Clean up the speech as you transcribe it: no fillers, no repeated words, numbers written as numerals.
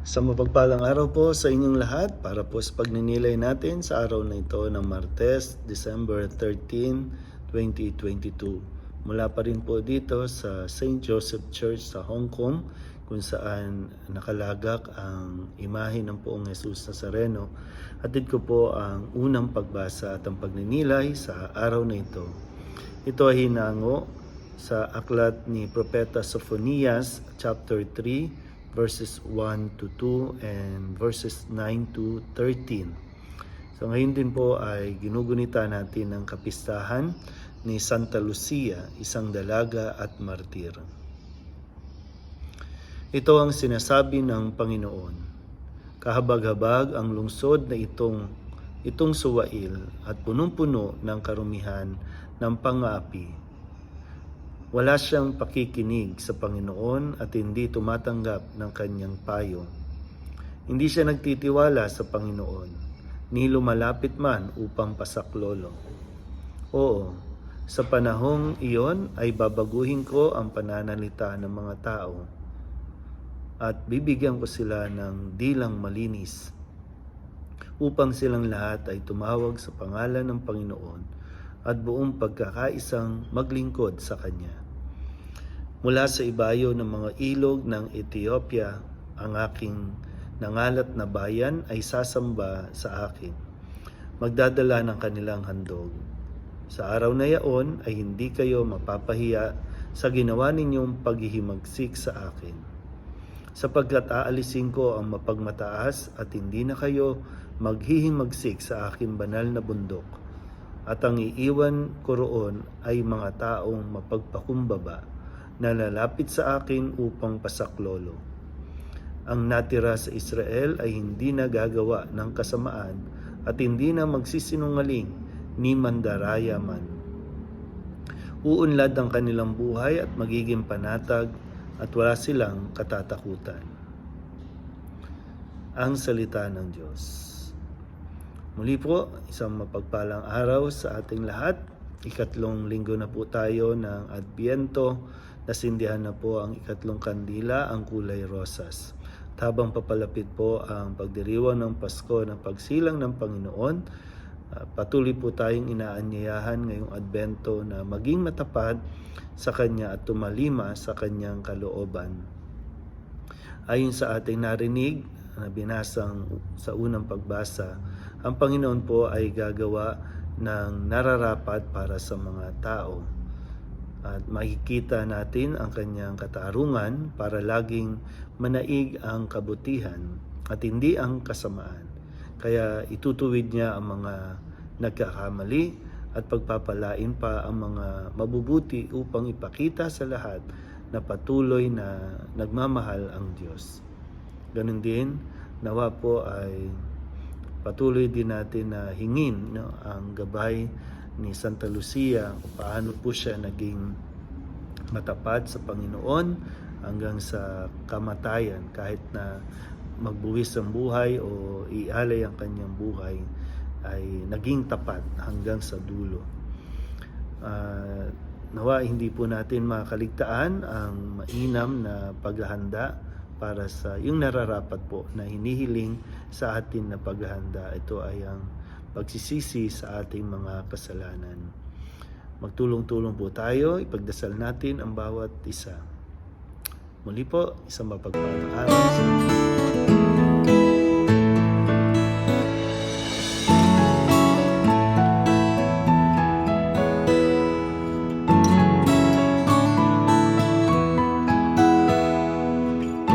Sa mapagpalang araw po sa inyong lahat para po sa pagninilay natin sa araw na ito ng Martes, December 13, 2022. Mula pa rin po dito sa St. Joseph Church sa Hong Kong kung saan nakalagak ang imahe ng Poong Jesus Nazareno. Hatid ko po ang unang pagbasa at ang pagninilay sa araw na ito. Ito ay hinango sa aklat ni Propeta Sophonias, chapter 3, verses 1 to 2 and verses 9 to 13. So ngayon din po ay ginugunita natin ang kapistahan ni Santa Lucia, isang dalaga at martir. Ito ang sinasabi ng Panginoon. Kahabag-habag ang lungsod na itong suwail at punong-puno ng karumihan ng pang-aapi. Wala siyang pakikinig sa Panginoon at hindi tumatanggap ng kanyang payo. Hindi siya nagtitiwala sa Panginoon, ni lumalapit man upang pasaklolo. Oo, sa panahong iyon ay babaguhin ko ang pananalita ng mga tao at bibigyan ko sila ng dilang malinis upang silang lahat ay tumawag sa pangalan ng Panginoon at buong pagkakaisang maglingkod sa Kanya. Mula sa ibayo ng mga ilog ng Ethiopia, ang aking nangalat na bayan ay sasamba sa akin. Magdadala ng kanilang handog. Sa araw na yaon ay hindi kayo mapapahiya sa ginawa ninyong paghihimagsik sa akin. Sapagkat aalisin ko ang mapagmataas at hindi na kayo maghihimagsik sa aking banal na bundok. At ang iiwan ko roon ay mga taong mapagpakumbaba na lalapit sa akin upang pasaklolo. Ang natira sa Israel ay hindi na gagawa ng kasamaan at hindi na magsisinungaling ni mandaraya man. Uunlad ang kanilang buhay at magiging panatag at wala silang katatakutan. Ang salita ng Diyos. Muli po, isang mapagpalang araw sa ating lahat. Ikatlong linggo na po tayo ng Adbyento. Nasindihan na po ang ikatlong kandila, ang kulay rosas. At habang papalapit po ang pagdiriwang ng Pasko ng pagsilang ng Panginoon, patuloy po tayong inaanyayahan ngayong Adbento na maging matapat sa Kanya at tumalima sa Kanyang kalooban. Ayon sa ating narinig na binasang sa unang pagbasa, ang Panginoon po ay gagawa ng nararapat para sa mga tao. At makikita natin ang kanyang katarungan para laging manaig ang kabutihan at hindi ang kasamaan. Kaya itutuwid niya ang mga nagkakamali at pagpapalain pa ang mga mabubuti upang ipakita sa lahat na patuloy na nagmamahal ang Diyos. Ganun din, nawa po ay patuloy din natin na hingin ang gabay ni Santa Lucia kung paano po siya naging matapat sa Panginoon hanggang sa kamatayan, kahit na magbuwis ang buhay o ialay ang kanyang buhay, ay naging tapat hanggang sa dulo. Nawa hindi po natin makakaligtaan ang mainam na paghahanda para sa yung nararapat po na hinihiling sa atin na paghahanda. Ito ay ang pagsisisi sa ating mga kasalanan. Magtulong-tulong po tayo, ipagdasal natin ang bawat isa. Muli po, isang mapagpalang araw sa inyo.